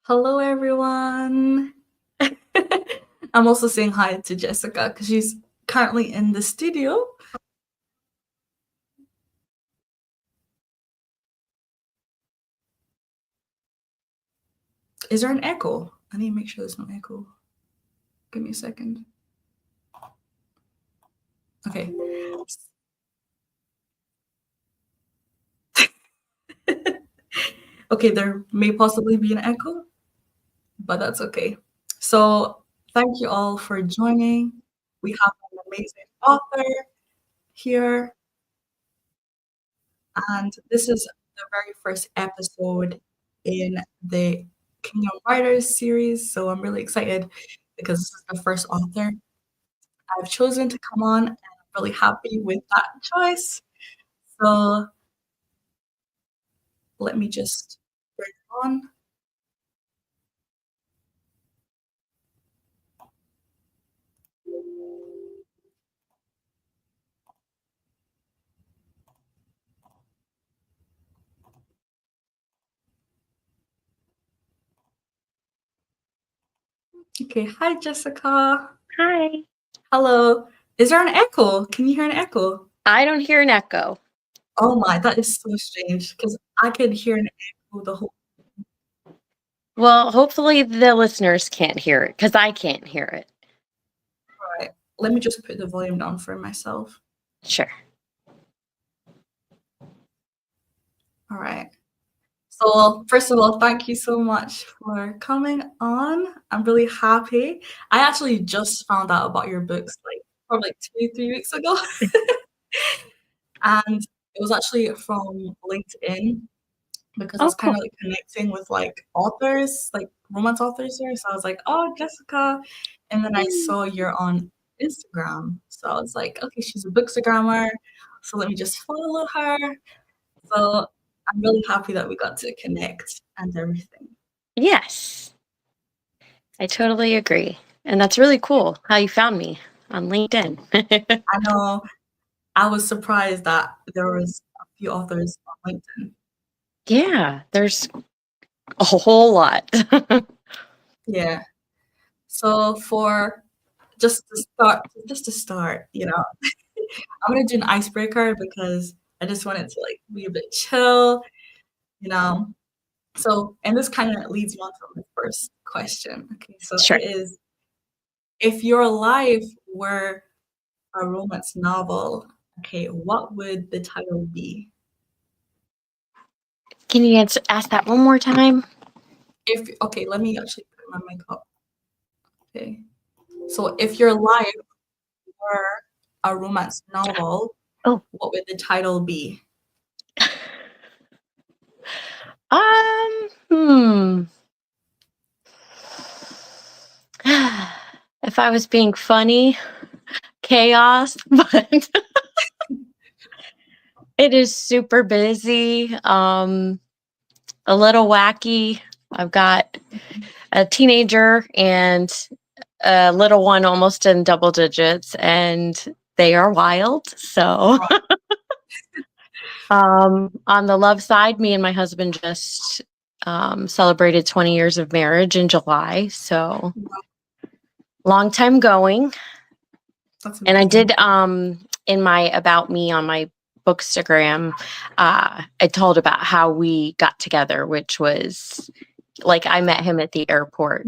Hello, everyone. I'm also saying hi to Jessica because she's currently in the studio. Is there an echo? I need to make sure there's no echo. Give me a second. Okay. Okay, there may possibly be an echo, but that's okay. So, thank you all for joining. We have an amazing author here, and this is the very first episode in the Kingdom Writers series. So, I'm really excited because this is the first author I've chosen to come on, and I'm really happy with that choice. So let me just bring it on. Okay, hi Jessica. Hi. Hello. Is there an echo? Can you hear an echo? I don't hear an echo. Oh my, that is so strange because I could hear an echo the whole. Well, hopefully the listeners can't hear it because I can't hear it. All right, let me just put the volume down for myself. Sure. All right. So, first of all, thank you so much for coming on. I'm really happy. I actually just found out about your books like probably like 2, 3 weeks ago. And it was actually from LinkedIn because I Oh, was kind cool. of like connecting with like authors, like romance authors here. So I was like, oh, Jessica. And then I saw you're on Instagram. So I was like, okay, she's a bookstagrammer. So let me just follow her. So I'm really happy that we got to connect and everything. Yes, I totally agree. And that's really cool how you found me on LinkedIn. I know I was surprised that there was a few authors on LinkedIn. Yeah, there's a whole lot. Yeah. So for just to start, I'm gonna do an icebreaker because I just want it to like be a bit chill, you know. So, and this kind of leads me on to the first question. Okay, so Sure. it is, if your life were a romance novel, okay, what would the title be? Can you ask that one more time? If okay, let me actually put my mic up. Okay, so if your life were a romance novel, Oh, what would the title be? hmm. If I was being funny, chaos, but it is super busy. A little wacky. I've got a teenager and a little one almost in double digits, and they are wild. So, on the love side, me and my husband just celebrated 20 years of marriage in July. So, long time going. That's And I amazing. did in my about me on my bookstagram, I told about how we got together, which was like I met him at the airport.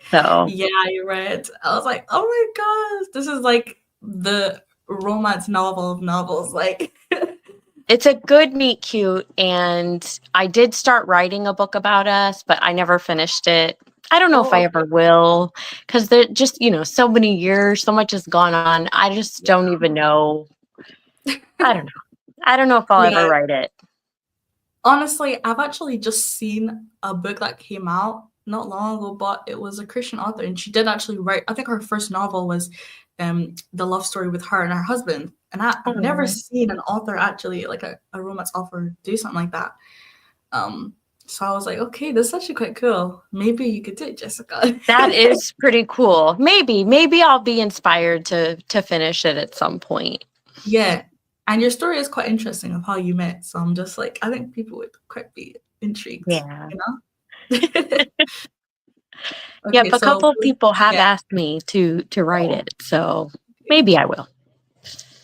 So Yeah, you're right. I was like, oh my gosh, this is like the romance novel of novels. Like, it's a good meet cute, and I did start writing a book about us, but I never finished it. I don't know if I oh, ever will, because they're just, so many years, so much has gone on. I just yeah, don't even know. I don't know. I don't know if I'll ever yeah. write it. Honestly, I've actually just seen a book that came out not long ago, but it was a Christian author, and she did actually write. I think her first novel was the love story with her and her husband. And I've never Oh. seen an author actually like a romance author do something like that. Um, so I was like, okay, this is actually quite cool. Maybe you could do it, Jessica. That is pretty cool. Maybe I'll be inspired to finish it at some point. Yeah. And your story is quite interesting of how you met. So I'm just like, I think people would quite be intrigued, Yeah. you know? Yep, Okay, a so couple of people have yeah. asked me to write Oh, it, so okay. maybe I will.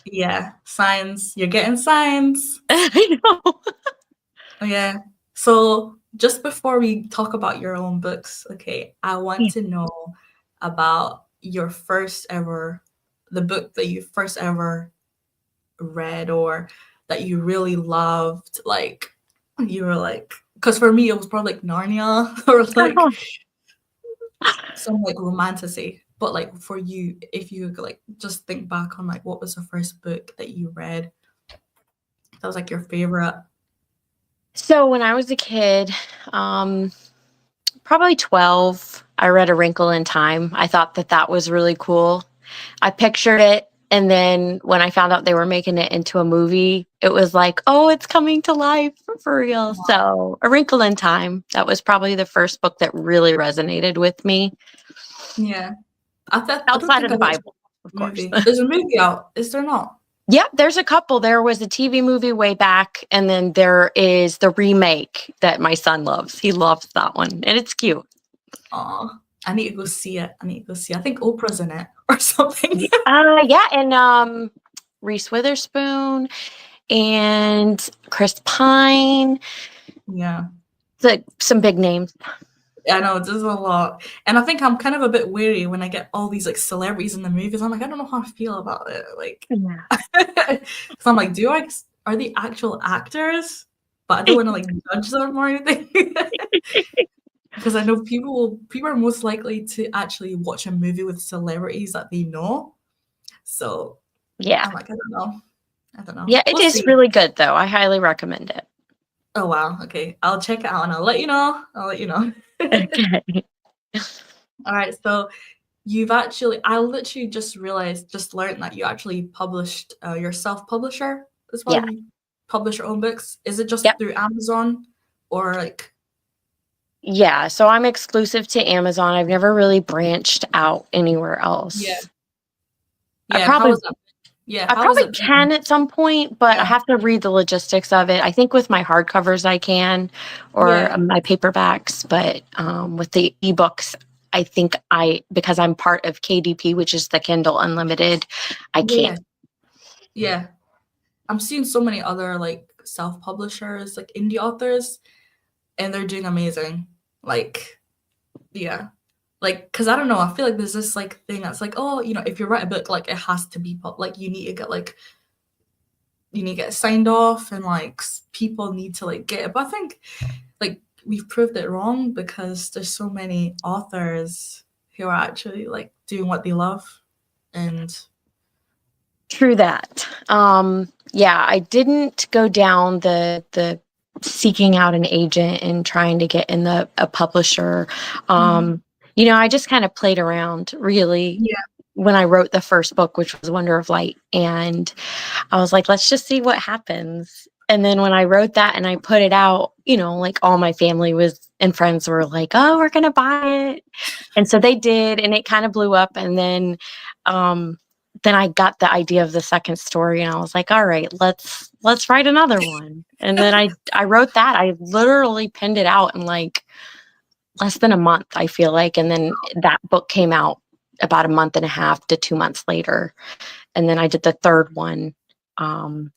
Yeah, signs. You're getting signs. I know. Oh, yeah. So just before we talk about your own books, okay, I want Yeah. to know about your first ever, the book that you first ever read or that you really loved. Like, you were like, because for me, it was probably like Narnia or like some like romantasy. But like for you, if you like just think back on like what was the first book that you read that was like your favorite? So when I was a kid, um, probably 12, I read A Wrinkle in Time. I thought that that was really cool. I pictured it, and then when I found out they were making it into a movie, it was like, oh, it's coming to life for real. So A Wrinkle in Time, that was probably the first book that really resonated with me, Yeah. I don't outside of think I the watched Bible, of the course. movie. There's a movie out, is there not? Yep, there's a couple. There was a TV movie way back, and then there is the remake that my son loves. He loves that one, and it's cute. Aw, I need to go see it. I need to go see it. I think Oprah's in it or something. Yeah, and Reese Witherspoon and Chris Pine, Yeah. some big names. I know, there's a lot. And I think I'm kind of a bit weary when I get all these like celebrities in the movies. I'm like, I don't know how I feel about it. Like, Yeah. because I'm like, are they actual actors? But I don't want to like judge them or anything. Because I know people are most likely to actually watch a movie with celebrities that they know. So Yeah. I'm like, I don't know. I don't know. Yeah, it We'll is see. really good though. I highly recommend it. Oh wow. Okay. I'll check it out and I'll let you know. I'll let you know. Okay. All right. So you've actually, I literally just realized, just learned that you actually published, your self-publisher as well. Yeah. You publish your own books. Is it just Yep. through Amazon or like, Yeah. So I'm exclusive to Amazon. I've never really branched out anywhere yeah. else. I Yeah. And how probably is that? Yeah. I How is probably it been? can at some point, but I Yeah. have to read the logistics of it. I think with my hardcovers I can, or Yeah. my paperbacks, but with the ebooks, I think because I'm part of KDP, which is the Kindle Unlimited, I Yeah. can't. Yeah. Yeah. I'm seeing so many other like self-publishers, like indie authors, and they're doing amazing. Like, yeah. Like, cause I don't know, I feel like there's this like thing that's like, oh, if you write a book, like it has to be like you need to get like you need to get signed off and like people need to like get it. But I think like we've proved it wrong because there's so many authors who are actually like doing what they love and True that. Yeah, I didn't go down the seeking out an agent and trying to get in a publisher. Mhm. I just kind of played around really Yeah, when I wrote the first book, which was Wonder of Light, and I was like, let's just see what happens. And then when I wrote that and I put it out, like all my family was and friends were like, "Oh, we're gonna buy it." And so they did, and it kind of blew up. And then I got the idea of the second story, and I was like, "All right, let's write another one." And then I wrote that. I literally pinned it out in like less than a month, I feel like. And then that book came out about a month and a half to 2 months later. And then I did the third one. Um,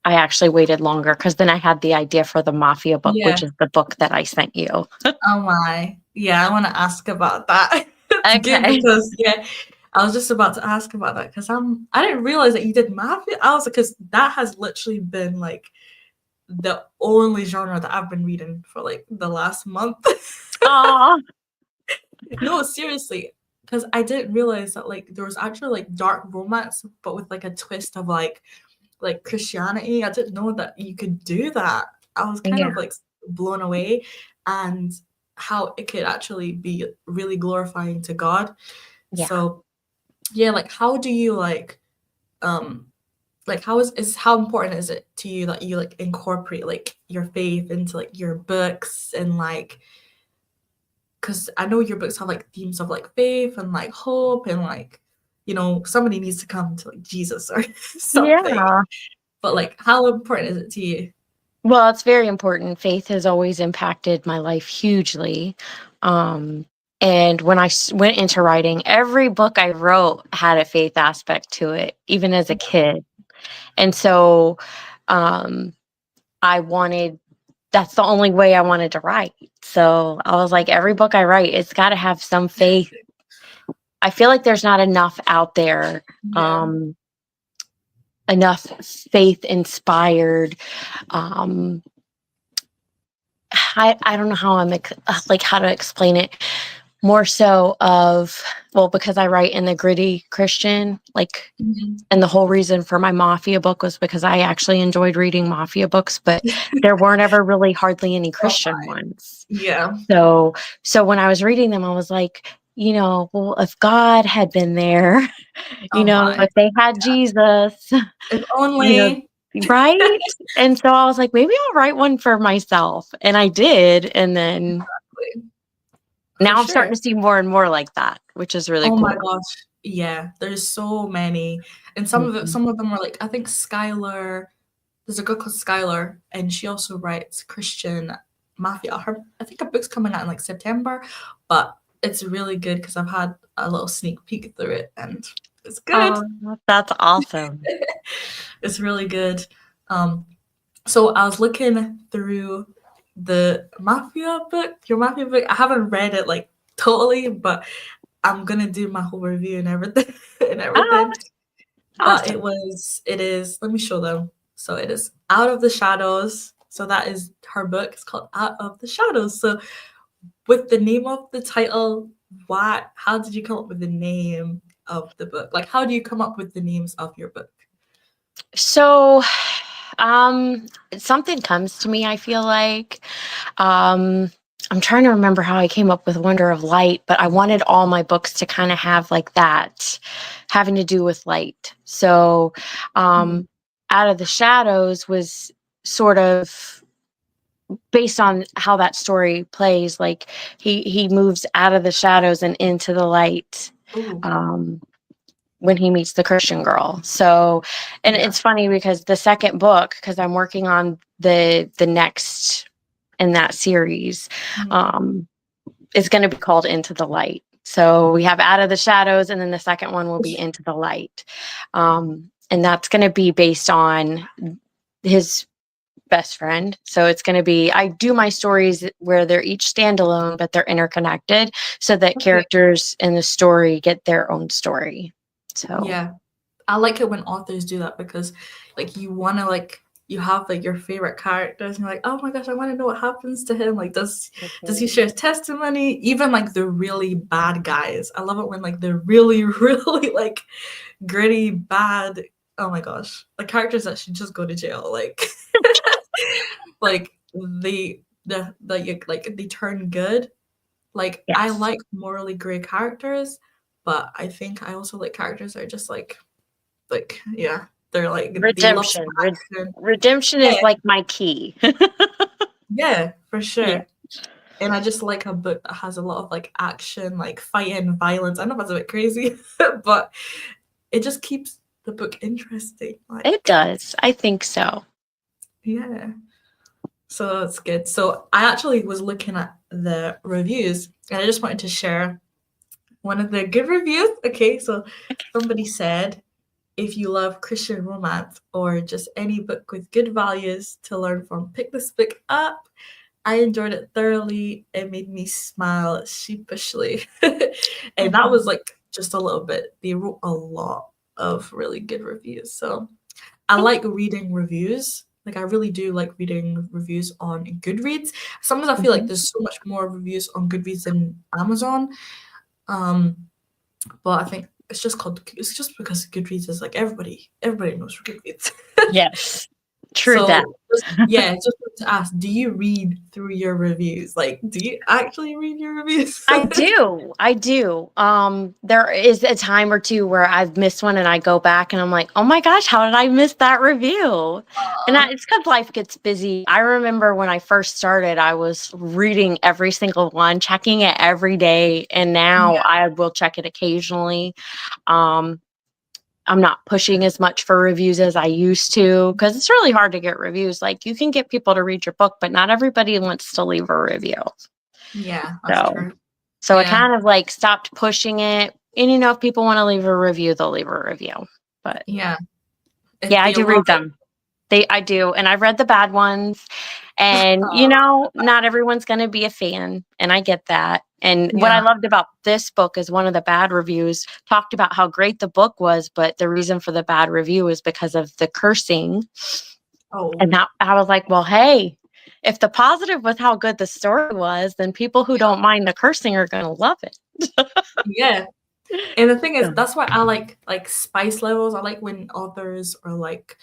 I actually waited longer because then I had the idea for the Mafia book, yeah. which is the book that I sent you. Oh my. Yeah, I want to ask about that. It's good Okay. because yeah, I was just about to ask about that because I didn't realize that you did mafia. I was like, because that has literally been like the only genre that I've been reading for like the last month. Oh, No, seriously, because I didn't realize that like there was actually like dark romance, but with like a twist of like Christianity. I didn't know that you could do that. I was kind yeah, of like blown away and how it could actually be really glorifying to God. yeah, So yeah, like how do you um like how important is it to you that you like incorporate like your faith into like your books and like because I know your books have like themes of like faith and like hope and like somebody needs to come to like Jesus or something. yeah. But like how important is it to you? Well, it's very important. Faith has always impacted my life hugely. Um, and when went into writing, every book I wrote had a faith aspect to it, even as a kid. And so um, I wanted, that's the only way I wanted to write. So I was like, every book I write, it's got to have some faith. I feel like there's not enough out there, Yeah. enough faith inspired. Um, I don't know how like how to explain it. More so of, well, because I write in the gritty Christian, like, Mhm. and the whole reason for my mafia book was because I actually enjoyed reading mafia books, but there weren't ever really hardly any Oh Christian my. ones. Yeah. So when I was reading them, I was like, well, if God had been there, Oh my. if they had Jesus, If you know, only. right? And so I was like, maybe I'll write one for myself. And I did. And then For now I'm starting sure. to see more and more like that, which is really Oh my cool. gosh. Yeah, there's so many. And Mhm. some of them are like I think Skylar, there's a girl called Skylar and she also writes Christian Mafia. I think her book's coming out in like September, but it's really good because I've had a little sneak peek through it and it's good. Oh, that's awesome. It's really good. Um, so I was looking through the Mafia book, your Mafia book. I haven't read it like totally, but I'm gonna do my whole review and everything and Oh, everything. But awesome. it is, let me show them. So it is Out of the Shadows. So that is her book. It's called Out of the Shadows. So with the name of the title, how did you come up with the name of the book? Like how do you come up with the names of your book? So, um, something comes to me, I feel like. Um, I'm trying to remember how I came up with Wonder of Light, but I wanted all my books to kind of have like that, having to do with light. So, Mhm. um, Out of the Shadows was sort of based on how that story plays. Like he moves out of the shadows and into the light. Ooh, Um, when he meets the Christian girl. So, and yeah. it's funny because the second book, because I'm working on the next in that series, Mhm. um, is going to be called Into the Light. So we have Out of the Shadows, and then the second one will be Into the Light, and that's going to be based on his best friend. So it's going to be, I do my stories where they're each standalone, but they're interconnected so that Okay. characters in the story get their own story. So Yeah. I like it when authors do that because like you wanna like you have like your favorite characters and you're like, oh my gosh, I wanna know what happens to him. Like does he share his testimony? Even like the really bad guys. I love it when like they're really, really like gritty, bad. Oh my gosh. Like characters that should just go to jail. Like like like they turn good. Like I yes. like morally gray characters, but I think I also like characters that are just like yeah, they're like they love some Redemption. action. Redemption Yeah, is like my key. yeah, for Yeah. sure. And I just like a book that has a lot of like action, like fighting, violence. I know that's a bit crazy, but it just keeps the book interesting. It Like, does. I think so. yeah. So that's good. So I actually was looking at the reviews and I just wanted to share one of the good reviews. Okay, so somebody said, if you love Christian romance or just any book with good values to learn from, pick this book up. I enjoyed it thoroughly. It made me smile sheepishly. And that was Mhm. like just a little bit. They wrote a lot of really good reviews. So I Thank like reading reviews. Like I really do like reading reviews on Goodreads. Sometimes I you. feel like Mhm. there's so much more reviews on Goodreads than Amazon. Um, but I think it's just because Goodreads is like everybody knows Goodreads. Yes. True that. So just yeah, just wanted to ask, do you read through your reviews? Like, do you actually read your reviews? I do. I do. There is a time or two where I've missed one and I go back and I'm like, oh my gosh, how did I miss that review? And it's because life gets busy. I remember when I first started, I was reading every single one, checking it every day. And now Yeah, I will check it occasionally. Um, I'm not pushing as much for reviews as I used to, because it's really hard to get reviews. Like, you can get people to read your book, but not everybody wants to leave a review. Yeah, that's So, true. I Yeah. kind of like stopped pushing it. And if people want to leave a review, they'll leave a review. But Yeah. yeah, If I they do love read it. them. I do. And I've read the bad ones. And, not everyone's going to be a fan. And I get that. And what I Yeah. loved about this book is one of the bad reviews talked about how great the book was, but the reason for the bad review is because of the cursing. Oh. And that, I was like, well, hey, if the positive was how good the story was, then people who don't mind the cursing are going to love it. Yeah. And the thing is, So, that's why I like spice levels. I like when authors or like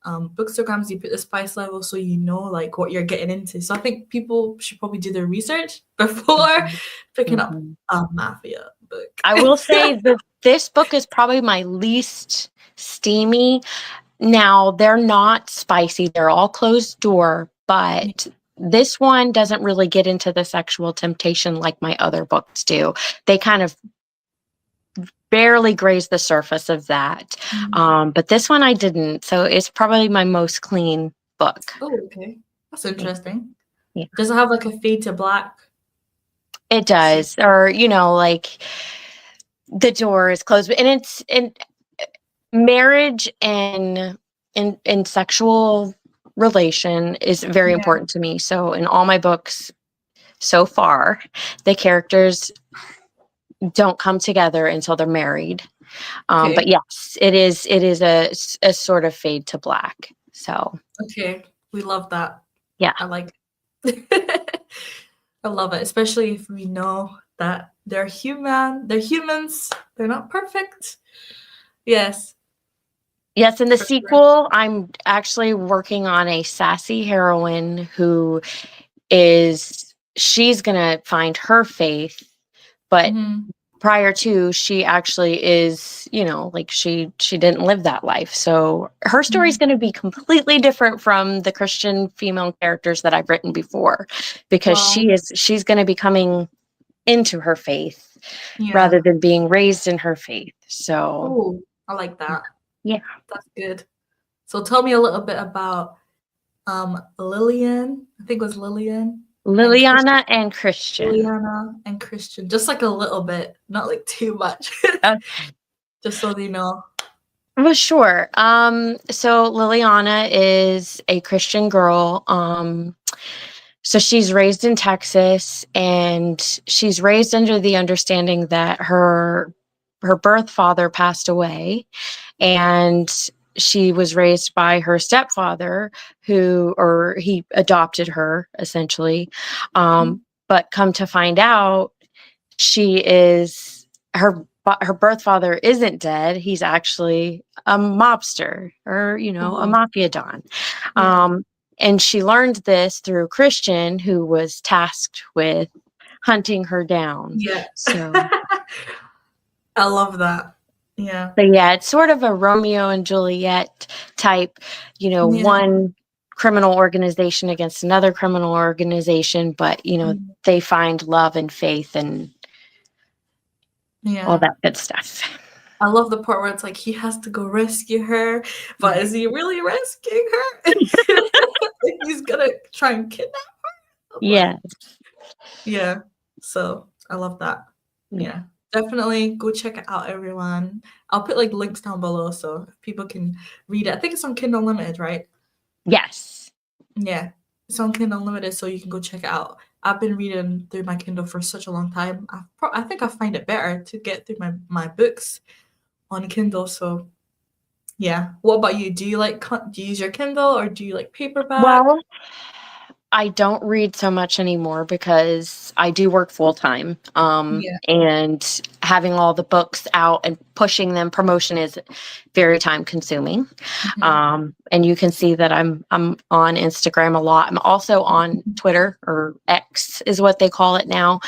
bookstograms, you put the spice level so you know like what you're getting into. So I think people should probably do their research before picking up mhm. a mafia book. I will say that this book is probably my least steamy. Now, they're not spicy. They're all closed door, but this one doesn't really get into the sexual temptation like my other books do. They kind of barely graze the surface of that. But this one I didn't. So it's probably my most clean book. Oh, okay. That's interesting. Yeah. Does it have like a fade to black? It does. Or, like the door is closed. And it's in marriage and in sexual relation is very Yeah. important to me. So in all my books so far, the characters don't come together until they're married. But Okay. yes, it is a sort of fade to black. So Okay. We love that. yeah. I like I love it, especially if we know that they're human. They're humans. They're not perfect. Yes. Yes, in the For sure. sequel, I'm actually working on a sassy heroine who she's gonna find her faith, but Mhm. prior to, she actually is, like she didn't live that life. So her story is Mhm. going to be completely different from the Christian female characters that I've written before, because Wow. she's going to be coming into her faith Yeah. rather than being raised in her faith. So Oh, I like that. yeah. That's good. So tell me a little bit about Lillian. I think it was Lillian and Christian. Liliana and Christian. Liliana and Christian. Just like a little bit, not like too much. Okay. Just so they know. Well, sure. So Liliana is a Christian girl. So she's raised in Texas, and she's raised under the understanding that her birth father passed away, and she was raised by her stepfather, he adopted her essentially. Mhm. But come to find out, she is her birth father isn't dead. He's actually a mobster, or a Oh, mafia don. yeah. um, and she learned this through Christian, who was tasked with hunting her down. Yeah. So I love that. Yeah. yeah, it's sort of a Romeo and Juliet type, Yeah. one criminal organization against another criminal organization, but Mm. they find love and faith and all Yeah. that good stuff. I love the part where it's like he has to go rescue her, but is he really rescuing her? Like he's gonna try and kidnap her? But Yeah. yeah, so I love that. Yeah. Yeah, definitely go check it out, everyone. I'll put like links down below so people can read it. I think it's on Kindle Unlimited, right? Yes. Yeah, it's on Kindle Unlimited, so you can go check it out. I've been reading through my Kindle for such a long time. I think I find it better to get through my books on Kindle. So yeah. What about you? Do you use your Kindle or do you like paperback? Well, I don't read so much anymore because I do work full time. Yeah. And having all the books out and pushing them, promotion is very time consuming. Mhm. And you can see that I'm on Instagram a lot. I'm also on Twitter, or X is what they call it now,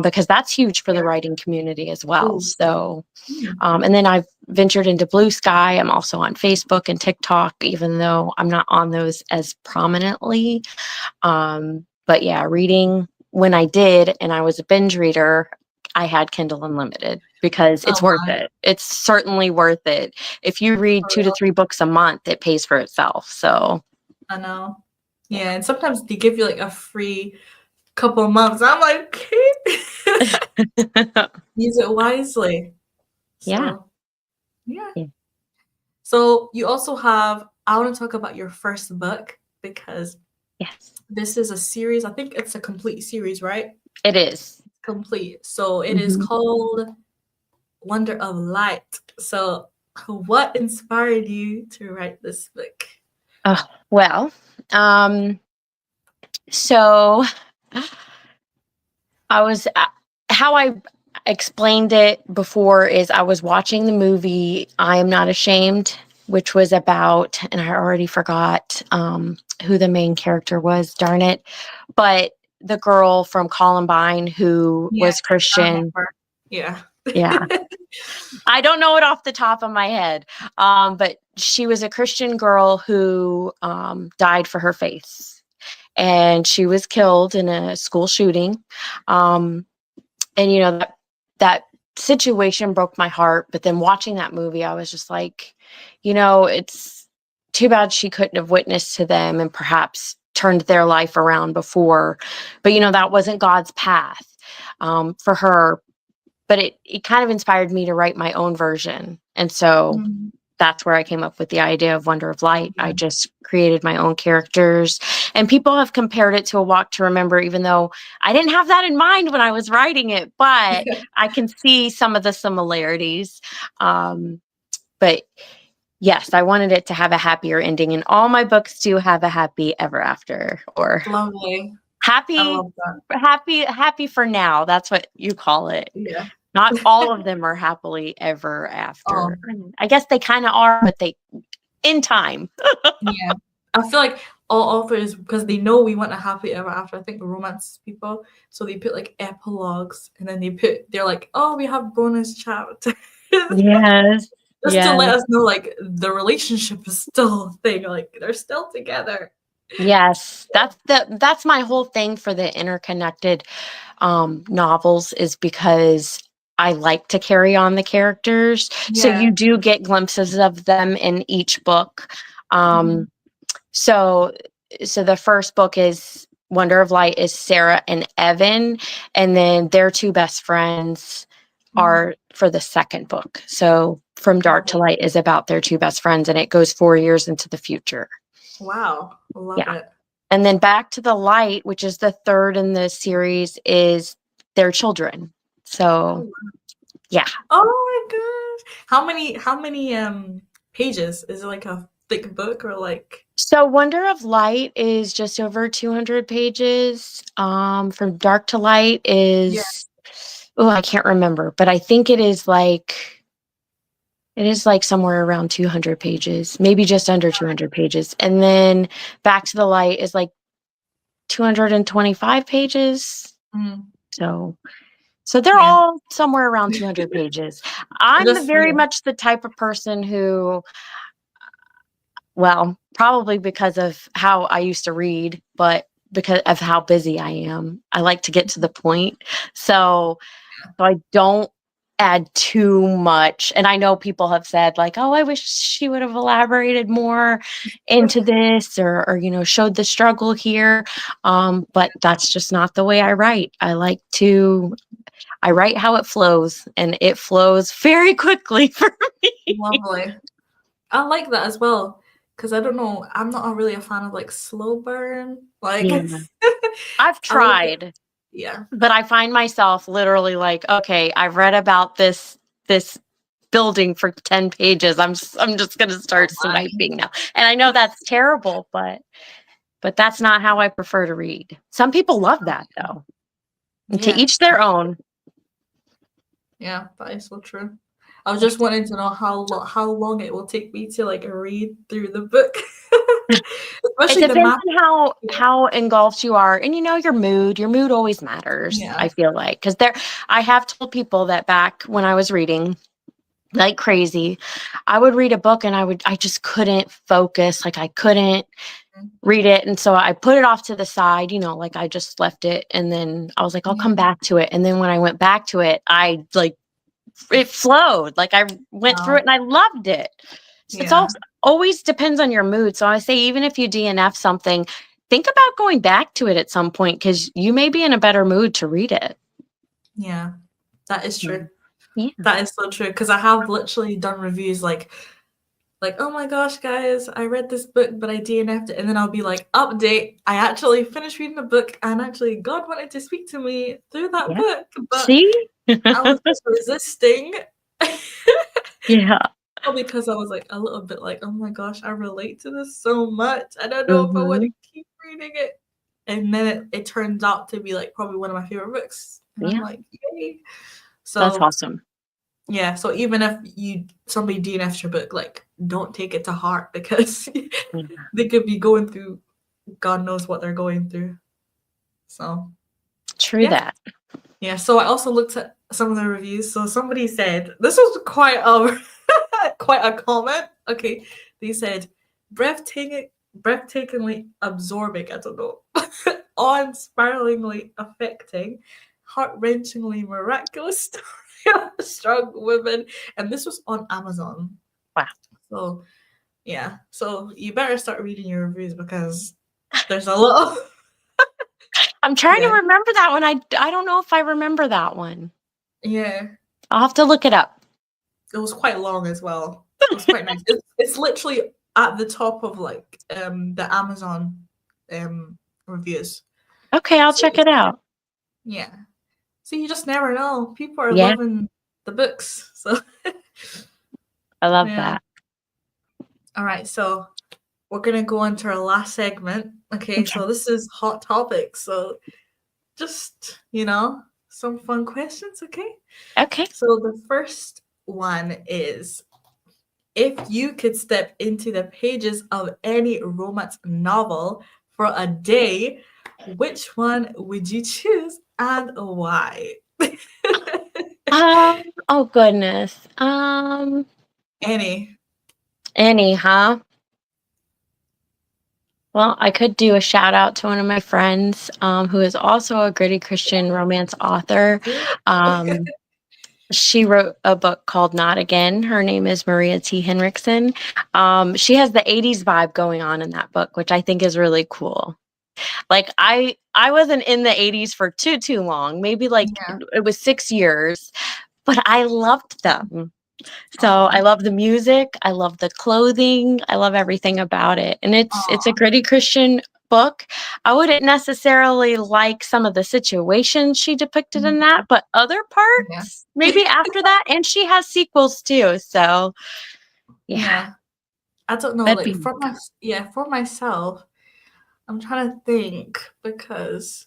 because that's huge for the Yeah. writing community as well. Ooh. So, Mm. and then I've ventured into Blue Sky. I'm also on Facebook and TikTok, even though I'm not on those as prominently. But yeah, reading when I did, and I was a binge reader, I had Kindle Unlimited because Oh it's worth my, it. It's certainly worth it. If you read for 2 to real. 3 books a month, it pays for itself. So, I know. yeah. Yeah, and sometimes they give you like a free couple of months. I'm like, okay. Use it wisely. Yeah. So, yeah. Yeah. So, you also have, I want to talk about your first book because Yes. this is a series. I think it's a complete series, right? It is. Complete. So, it is Mhm. called Wonder of Light. So, what inspired you to write this book? Oh, well, um, so I was how I explained it before is I was watching the movie I Am Not Ashamed, which was about, and I already forgot who the main character was, darn it, but the girl from Columbine who Yeah, was I Christian. remember. Yeah. Yeah. I don't know it off the top of my head, but she was a Christian girl who died for her faith, and she was killed in a school shooting. Um, and that situation broke my heart. But then watching that movie, I was just like, it's too bad she couldn't have witnessed to them and perhaps turned their life around before. But that wasn't God's path for her. But it kind of inspired me to write my own version. And so Mhm. that's where I came up with the idea of Wonder of Light. Yeah. I just created my own characters, and people have compared it to A Walk to Remember, even though I didn't have that in mind when I was writing it, but I can see some of the similarities. But yes, I wanted it to have a happier ending, and all my books do have a happy ever after, or Lovely. I happy, love that. happy for now. That's what you call it. Yeah. Not all of them are happily ever Oh, after. I guess they kind of are, but they in time. yeah. I feel like all authors, because they know we want a happy ever after, I think romance people, so they put like epilogues and then they're like, oh, we have bonus chapters. Yes. Just to Yes. let us know like the relationship is still a thing, like they're still together. Yes. That's my whole thing for the interconnected novels, is because I like to carry on the characters. So Yeah. you do get glimpses of them in each book. Mhm. Um, so so the first book is Wonder of Light is Sarah and Evan, and then their two best friends Mhm. are for the second book. So From Dark Love to it. Light is about their two best friends, and it goes 4 years into the future. Wow. Love Yeah. it. And then Back to the Light, which is the third in the series, is their children. Oh, So wow. yeah. Oh my gosh. How many pages? Is it like a thick book or like So Wonder of Light is just over 200 pages. From Dark to Light yeah. is, oh, I can't remember, but I think it is like somewhere around 200 pages, maybe just under 200 pages. And then Back to the Light is like 225 pages. Mm. So they're Yeah. all somewhere around 200 pages. I'm Just very yeah. much the type of person who, well, probably because of how I used to read, but because of how busy I am, I like to get to the point. So I don't add too much. And I know people have said like, "Oh, I wish she would have elaborated more into this, or showed the struggle here." But that's just not the way I write. I write how it flows, and it flows very quickly for me. Lovely. I like that as well because I don't know, I'm not really a fan of like slow burn. Like Yeah. I've I like it. tried, Yeah. but I find myself literally like, okay, I've read about this building for 10 pages. I'm just going to Oh start my. swiping now. And I know that's terrible, but that's not how I prefer to read. Some people love that though. And to Yeah. each their own. Yeah, that is so true. I was just wanting to know how long it will take me to like read through the book. It Especially the depends math. on how Yeah. how engulfed you are, and your mood. Your mood always matters, Yeah. I feel like, because I have told people that back when I was reading like crazy, I would read a book and I just couldn't focus. Like I couldn't read it. And so I put it off to the side, like I just left it. And then I was like, I'll come Yeah. back to it. And then when I went back to it, it flowed. Like I went through it Wow. and I loved it. So it's Yeah. always depends on your mood. So I say, even if you DNF something, think about going back to it at some point because you may be in a better mood to read it. Yeah. That is true. Yeah. That is so true. Because I have literally done reviews like, oh my gosh, guys, I read this book, but I DNF'd it. And then I'll be like, update, I actually finished reading the book and actually God wanted to speak to me through that Yeah. book. But See? I was just resisting. Yeah. Probably because I was like a little bit like, oh my gosh, I relate to this so much. I don't know if I want Mm-hmm. to keep reading it. And then it turns out to be like probably one of my favorite books. And I'm Yeah. like, yay. That's So awesome. yeah, so even if somebody DNFs your book, like don't take it to heart because Yeah. they could be going through God knows what they're going through. So True yeah. that. Yeah. So I also looked at some of the reviews. So somebody said this was quite a comment. Okay. They said breathtakingly absorbing, I don't know. Awe-inspiringly affecting, heart-wrenchingly miraculous story of a strong woman. And this was on Amazon. Wow. So yeah. So you better start reading your reviews because there's a lot of I'm trying to yeah. remember that one. I don't know if I remember that one. Yeah. I'll have to look it up. It was quite long as well. It was quite nice. It's literally at the top of like the Amazon reviews. Okay, I'll So check it out. yeah. So you just never know. People are Yeah, loving the books. So I love yeah. that. All right. So we're gonna go into our last segment. Okay. Okay. So this is hot topics. So just some fun questions. Okay. Okay. So the first one is if you could step into the pages of any romance novel for a day, which one would you choose and why? Oh goodness. Any. Any, huh? Well, I could do a shout out to one of my friends, who is also a gritty Christian romance author. She wrote a book called Not Again. Her name is Maria T. Henriksen. She has the 80s vibe going on in that book, which I think is really cool. Like I wasn't in the 80s for too long. Maybe like Yeah. it was 6 years, but I loved them. So I Aw. love the music, I love the clothing, I love everything about it. And it's a Aw. gritty Christian book. I wouldn't necessarily like some of the situations she depicted in that, but other Yeah. parts, maybe after that. And she has sequels too. So yeah, Yeah. I don't know, that'd like be for myself, I'm trying to think because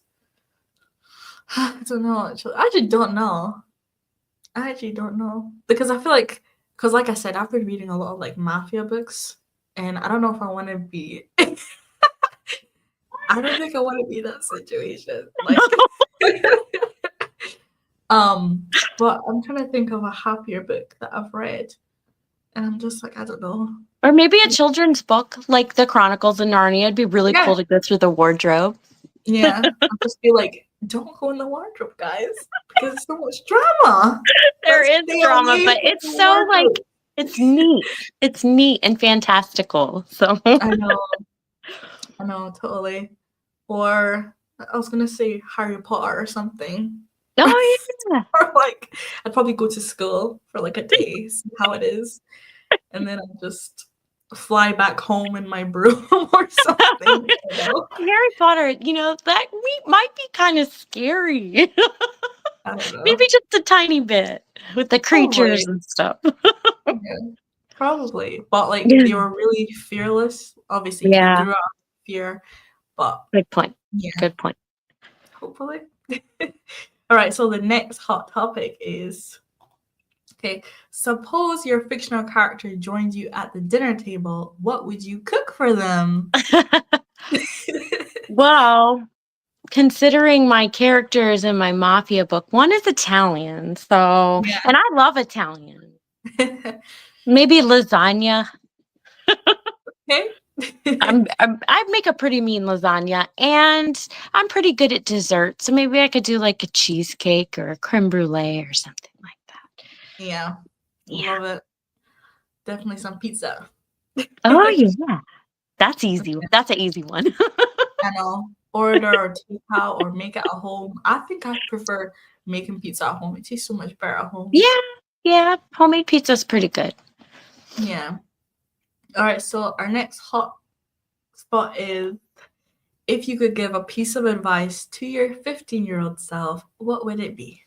I don't know actually. I actually don't know. I actually don't know because I feel like because like I said, I've been reading a lot of like mafia books, and I don't know if I want to be. I don't think I want to be in that situation. Like, but I'm trying to think of a happier book that I've read, and I'm just like, I don't know. or maybe a children's book like The Chronicles of Narnia. It'd be really Yeah, cool to go through the wardrobe. yeah. I'll just be like, don't go in the wardrobe, guys, because it's so much drama. There Let's is stay drama, away but from it's the so wardrobe. it's neat. It's neat and fantastical. So I know, totally. Or I was gonna say Harry Potter or something. oh yeah. Or like I'd probably go to school for like a day, see how it is, and then I'll just fly back home in my broom or something. I don't know. Harry Potter, that we might be kind of scary. I don't Maybe know. just a tiny bit with the creatures Probably. and stuff. Yeah. Probably. But like Yeah. they were really fearless. Obviously they Yeah. grew up in fear, but Good point. yeah, Good point. hopefully. All right, so the next hot topic is okay, suppose your fictional character joined you at the dinner table. What would you cook for them? Well, considering my characters in my mafia book, one is Italian, so Yeah. and I love Italian. Maybe lasagna. Okay. I make a pretty mean lasagna, and I'm pretty good at dessert. So maybe I could do like a cheesecake or a creme brulee or something like that. Yeah, Yeah. love it. Definitely some pizza. Oh yeah. That's easy. That's an easy one. I know. Order or take out or make it at home. I think I prefer making pizza at home. It tastes so much better at home. Yeah. Yeah. Homemade pizza's pretty good. Yeah. All right. So our next hot spot is if you could give a piece of advice to your 15-year-old self, what would it be?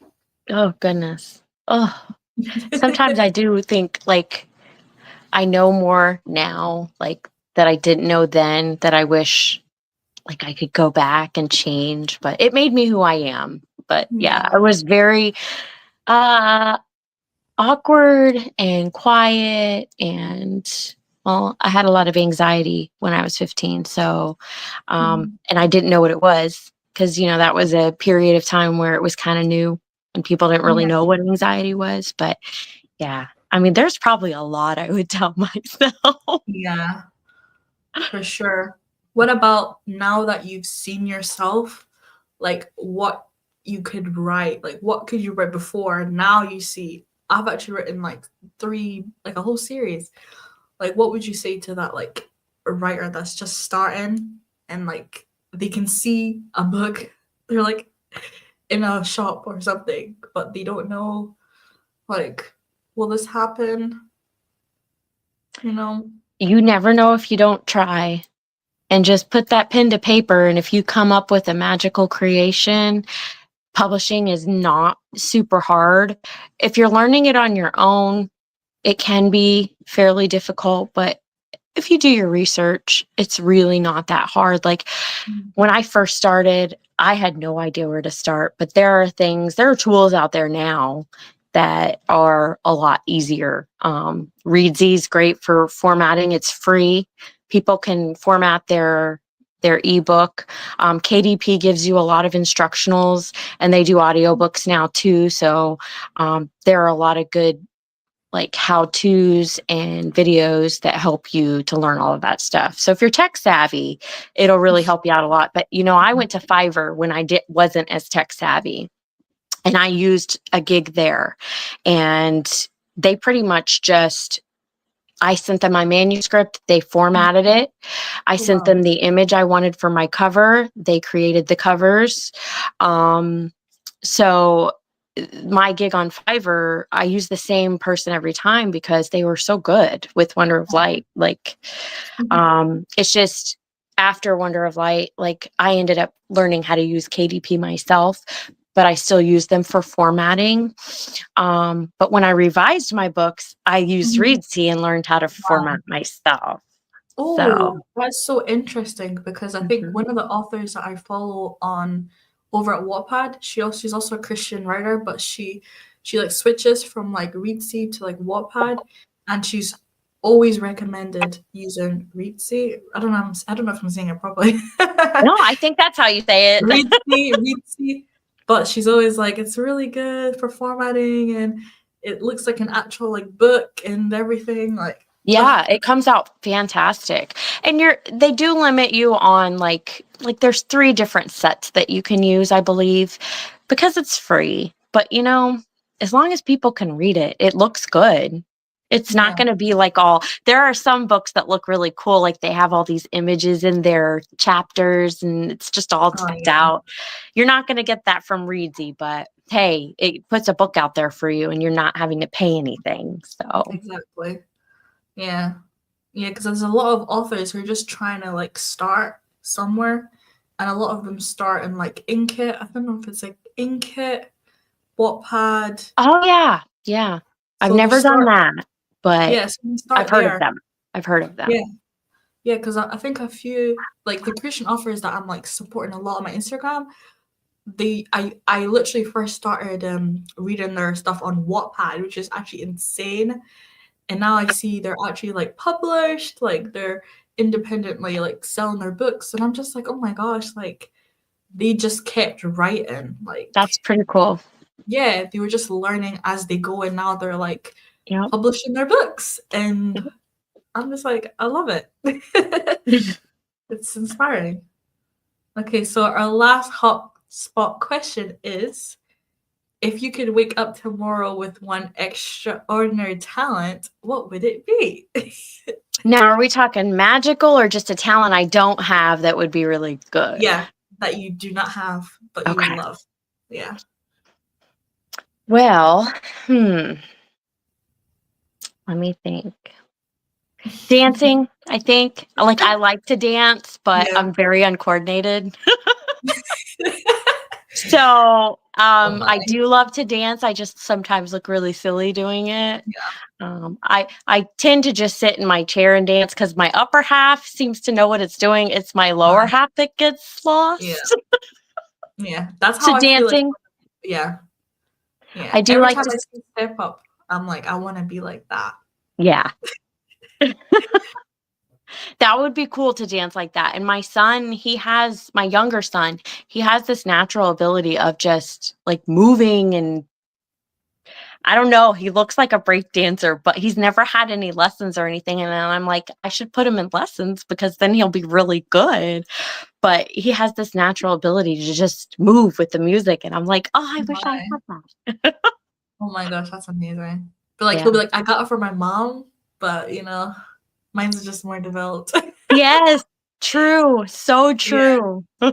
Oh goodness. Oh, sometimes I do think like I know more now, like that I didn't know then that I wish like I could go back and change, but it made me who I am. But yeah, I Yeah. was very uh awkward and quiet, and well, I had a lot of anxiety when I was 15. So Mhm. and I didn't know what it was because that was a period of time where it was kind of new and people didn't really Yeah. know what anxiety was. But yeah, I mean, there's probably a lot I would tell myself. Yeah, for sure. What about now that you've seen yourself, like what you could write? Like what could you write before? Now you see, I've actually written like three, like a whole series. Like what would you say to that like a writer that's just starting and like they can see a book, they're like in a shop or something, but they don't know like will this happen? You know? You never know if you don't try. And just put that pen to paper. And if you come up with a magical creation, publishing is not super hard. If you're learning it on your own, it can be fairly difficult, but if you do your research, it's really not that hard. Like Mhm. when I first started, I had no idea where to start, but there are tools out there now that are a lot easier. Readsy's great for formatting. It's free. People can format their ebook. KDP gives you a lot of instructionals, and they do audiobooks now too. So there are a lot of good like how to's and videos that help you to learn all of that stuff. So if you're tech savvy, it'll really help you out a lot. But I went to Fiverr when wasn't as tech savvy, and I used a gig there, and they pretty much just I sent them my manuscript, they formatted it. I Oh, sent wow. them the image I wanted for my cover. They created the covers. Um, so my gig on Fiverr, I use the same person every time because they were so good with Wonder of Light. Like, it's just after Wonder of Light, like I ended up learning how to use KDP myself, but I still use them for formatting. But when I revised my books, I used Mhm. Readsy and learned how to format myself. So, Oh, that's so interesting because I think mhm. one of the authors that I follow on over at Wattpad, she's also a Christian writer, but she like switches from like Readsy to like Wattpad, and she's always recommended using Readsy. I don't know if I'm saying it properly. No, I think that's how you say it. Readsy, but she's always like it's really good for formatting and it looks like an actual like book and everything. Like, ugh, Yeah, it comes out fantastic. And they do limit you on like there's 3 different sets that you can use, I believe, because it's free. But as long as people can read it, it looks good. It's not yeah, going to be like there are some books that look really cool, like they have all these images in their chapters and it's just all oh decked yeah. out. You're not going to get that from Readsy, but hey, it puts a book out there for you and you're not having to pay anything. So, Exactly. Yeah. Yeah, because there's a lot of authors who are just trying to like start somewhere, and a lot of them start in like Inkit. I don't know if it's like Inkit, Wattpad. oh yeah, yeah. I've So they never done start, that, but yeah, so they I've start heard of there. them. I've heard of them. Yeah, yeah, because I think a few like the Christian authors that I'm like supporting a lot on my Instagram, I literally first started reading their stuff on Wattpad, which is actually insane. And now I see they're actually like published, like they're independently like selling their books, and I'm just like, oh my gosh, like they just kept writing, That's like pretty cool. yeah, they were just learning as they go, and now they're like Yep. publishing their books, and Yep. I'm just like, I love it. It's inspiring. Okay, so our last hot spot question is, if you could wake up tomorrow with one extraordinary talent, what would it be? Now, are we talking magical or just a talent I don't have that would be really good? Yeah, that you do not have, but you would Okay. love. Yeah. Well, let me think. Dancing, I think. Like, I like to dance, but Yeah. I'm very uncoordinated. So, Oh my. I do love to dance. I just sometimes look really silly doing it. Yeah. I tend to just sit in my chair and dance because my upper half seems to know what it's doing. It's my lower My. half that gets Yeah. lost. Yeah. That's So how I feel like. dancing, Yeah. Yeah. I do Every like time to I see Step Up, I'm like, I want to be like that. yeah. That would be cool to dance like that. And my son, my younger son, he has this natural ability of just like moving, and I don't know, he looks like a break dancer, but he's never had any lessons or anything. And then I'm like, I should put him in lessons because then he'll be really good. But he has this natural ability to just move with the music. And I'm like, oh, I Oh wish I my. had that. Oh my gosh, that's amazing. But like Yeah. he'll be like, I got it from my mom, but mine's just more developed. Yes. True. So Yeah. true. Yeah.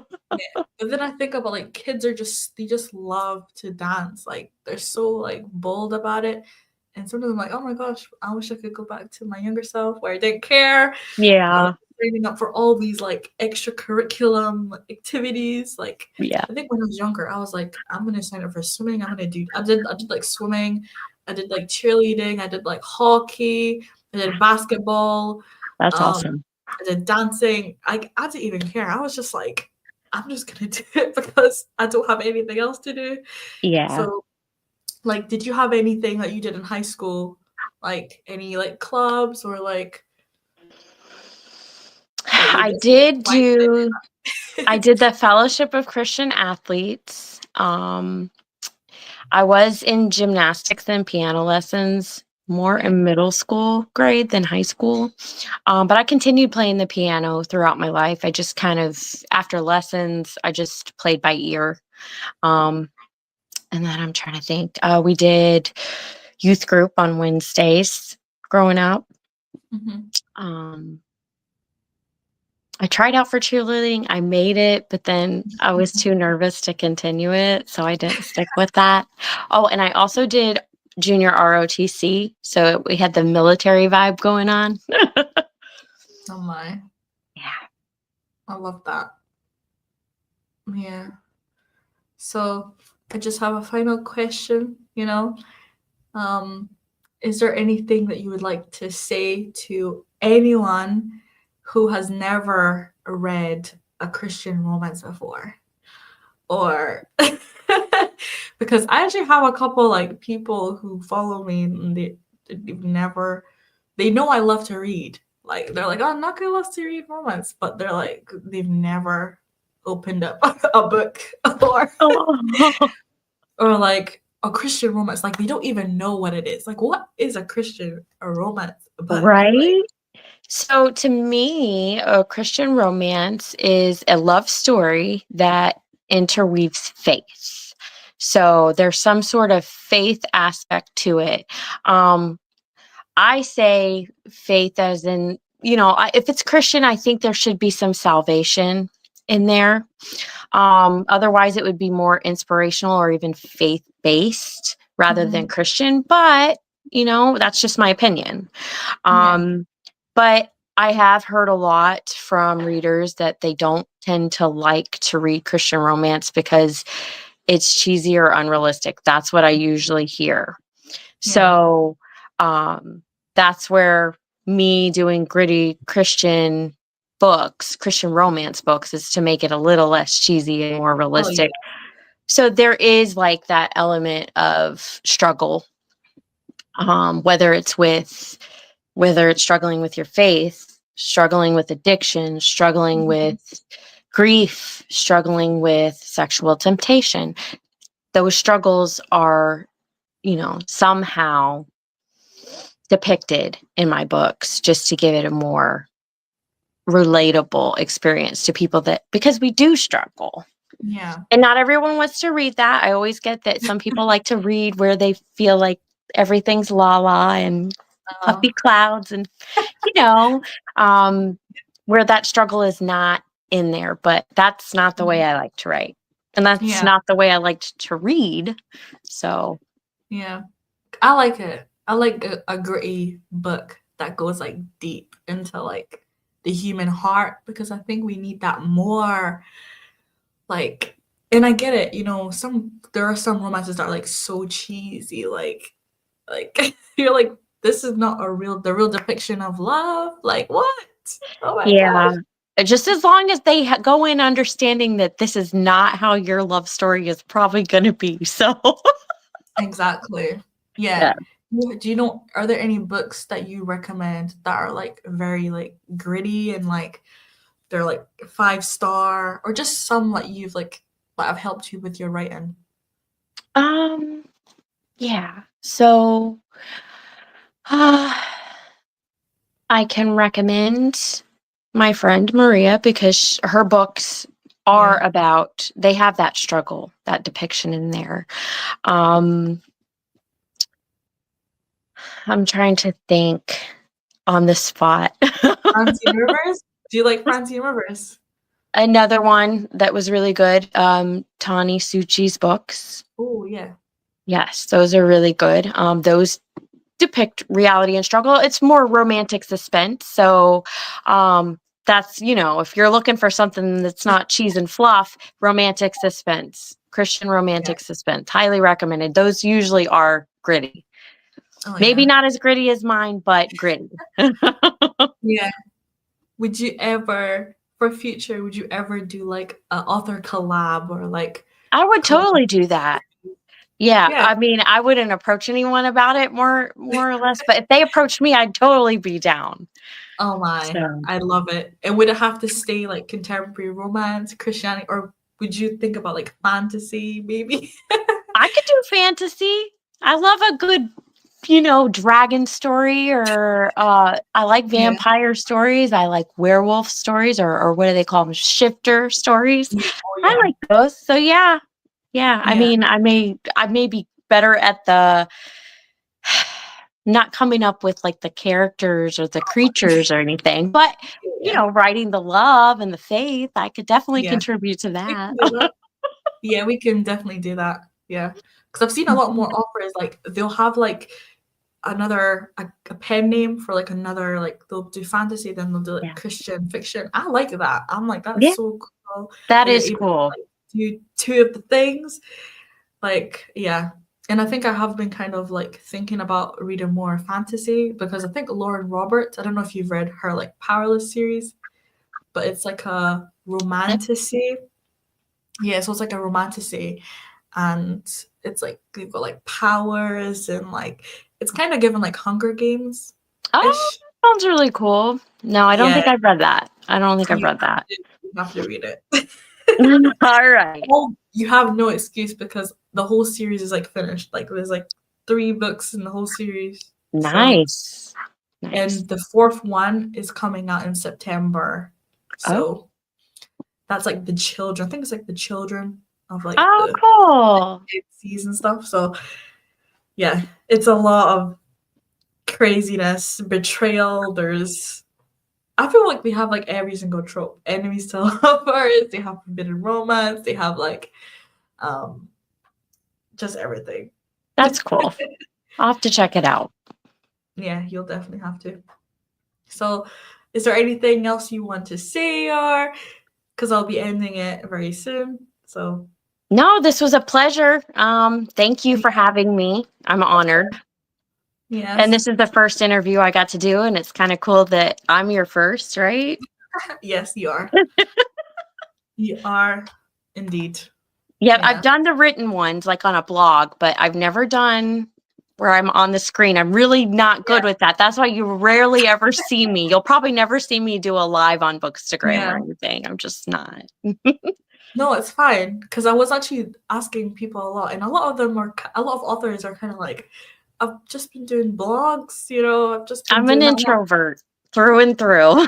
But then I think about like kids are just they just love to dance. Like they're so like bold about it. And sometimes I'm like, oh my gosh, I wish I could go back to my younger self where I didn't care. I was Yeah. signing up for all these like extracurriculum activities. Like Yeah. I think when I was younger, I was like, I'm gonna sign up for swimming. I did like swimming, I did like cheerleading, I did like hockey, I did basketball, That's um, awesome. I did dancing. I didn't even care. I was just like, I'm just gonna do it because I don't have anything else to do. Yeah. So like, did you have anything that you did in high school? Like any like clubs or like that you I just like, did why did I do do I that? did the Fellowship of Christian Athletes. I was in gymnastics and piano lessons more Okay. in middle school grade than high school. But I continued playing the piano throughout my life. I just kind of, after lessons, I just played by ear. Um, and then I'm trying to think. We did youth group on Wednesdays growing up. Mhm. Um, I tried out for cheerleading. I made it, but then I was too nervous to continue it, so I didn't stick with that. Oh, and I also did junior ROTC, so we had the military vibe going on. Oh my. Yeah. I love that. Yeah. So I just have a final question, Um, is there anything that you would like to say to anyone who has never read a Christian romance before? Or because I actually have a couple like people who follow me and they've never they know I love to read. Like they're like, oh, I'm not gonna love to read romance, but they're like they've never opened up a book or Oh, or like a Christian romance. Like they don't even know what it is. Like what is a romance book? Like right? So to me, a Christian romance is a love story that interweaves faith. So there's some sort of faith aspect to it. Um, I say faith as in, if it's Christian, I think there should be some salvation in there. Otherwise, it would be more inspirational or even faith based rather than mhm. Christian. But, that's just my opinion. Yeah. Um, but I have heard a lot from readers that they don't tend to like to read Christian romance because it's cheesy or unrealistic. That's what I usually hear. Yeah. So that's where me doing gritty Christian romance books, is to make it a little less cheesy and more Oh yeah. realistic. So there is like that element of struggle, whether it's struggling with your faith, struggling with addiction, struggling Mhm. with grief, struggling with sexual temptation. Those struggles are, somehow depicted in my books just to give it a more relatable experience to people that because we do struggle. Yeah. And not everyone wants to read that. I always get that some people like to read where they feel like everything's la la and Uh, puffy clouds and you know, um, where that struggle is not in there. But that's not the way I like to write. And that's yeah. not the way I liked to read. So Yeah. I like it. I like a gritty book that goes like deep into like the human heart because I think we need that more. Like, and I get it, there are some romances that are like so cheesy, like you're like, this is not the real depiction of love. Like, what? Oh my yeah. gosh. Just as long as they go in understanding that this is not how your love story is probably going to be. So, Exactly. yeah. Yeah. Do you know, are there any books that you recommend that are like very like gritty and like they're like 5 star or just some that you've like that have helped you with your writing? Um, yeah. So, uh, I can recommend my friend Maria because her books are Yeah. about they have that struggle, that depiction in there. Um, I'm trying to think on the spot. Francine Rivers? Do you like Francine Rivers? Another one that was really good, Tani Suchi's books. Oh, yeah. Yes, those are really good. Those depict reality and struggle. It's more romantic suspense. So that's, if you're looking for something that's not cheese and fluff, romantic suspense, Christian Yeah. romantic suspense, highly recommended. Those usually are gritty. Oh, Maybe yeah. not as gritty as mine, but gritty. Yeah. Would you ever, for future, would you ever do like an author collab or like I would collab? totally do that. Yeah, Yeah. I mean, I wouldn't approach anyone about it more or less, but if they approached me, I'd totally be down. Oh my, So I love it. And would it have to stay like contemporary romance, Christianity, or would you think about like fantasy maybe? I could do fantasy. I love a good, dragon story or I like Yeah. vampire stories. I like werewolf stories or what do they call them? Shifter stories. Yeah. Oh I yeah. like those. So yeah. Yeah. I Yeah. mean, I may be better at the not coming up with like the characters or the creatures or anything, but Yeah. writing the love and the faith, I could definitely Yeah. contribute to We that. can do that. Yeah, we can definitely do that. Yeah. Because I've seen a lot more offers, like they'll have like a pen name for like another, like they'll do fantasy, then they'll do like Yeah. Christian fiction. I like that. I'm like, that's Yeah. so cool That that you're is able to cool. like do two of the things. Like, yeah. And I think I have been kind of like thinking about reading more fantasy because I think Lauren Roberts, I don't know if you've read her like Powerless series, but it's like a romantasy. Yeah, so it's like a romantasy and it's like you've got like powers and like it's kind of given like Hunger Games Oh, ish. that sounds really cool. No, I don't Yeah, think I've read that. I don't think I've you read that. you have to read it. All right. Well, you have no excuse because the whole series is like finished. Like there's like 3 books in the whole series. So Nice. Nice. and the fourth one is coming out in September. Oh, So that's like the children. I think it's like the children of like oh, the cool. seas and stuff. So yeah, it's a lot of craziness, betrayal. I feel like they have like every single trope. Enemies to lovers, they have forbidden romance, they have like um just everything. That's cool. I'll have to check it out. Yeah, you'll definitely have to. So is there anything else you want to say or because I'll be ending it very soon. So No, this was a pleasure. Thank you for having me. I'm of course. honored. And Yes. this is the first interview I got to do, and it's kind of cool that I'm your first, right? Yes, you are. You are indeed. Yeah, I've Yeah. done the written ones like on a blog, but I've never done where I'm on the screen. I'm really not Yeah. good with that. That's why you rarely ever see me. You'll probably never see me do a live on Bookstagram or Yeah. anything. I'm just not. No, it's fine because I was actually asking people a lot, and a lot of them are a lot of authors are kind of like I've just been doing blogs, you know, I've just been I'm an doing that. introvert through and through.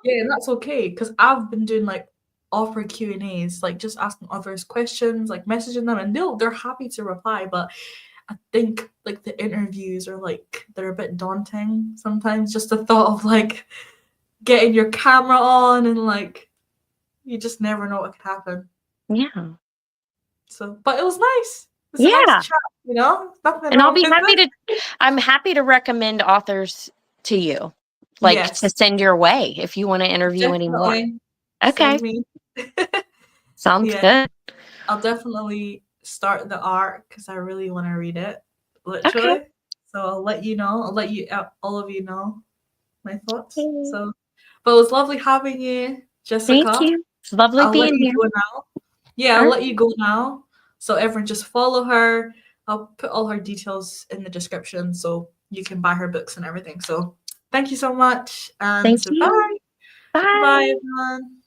Yeah, and that's okay because I've been doing like author Q&As, like just asking others questions, like messaging them, and they're happy to reply. But I think like the interviews are like they're a bit daunting sometimes. Just the thought of like getting your camera on and like you just never know what could happen. Yeah. So, but it was nice. It's a nice Yeah. chat, you know. Nothing And I'll wrong be with happy it. I'm happy to recommend authors to you, like to Yes, send your way if you want to interview any more. definitely. Okay. Send me. Sounds Yeah. good. I'll definitely start the art because I really want to read it, Okay. literally. So I'll let you know. I'll let you all of you know my thoughts. So, but it was lovely having you, Thank Jessica. you. It's lovely I'll let being you here. go now. Yeah, All I'll right. let you go now. So everyone just follow her. I'll put all her details in the description so you can buy her books and everything. So thank you so much and Thank you. bye. Bye Bye. everyone.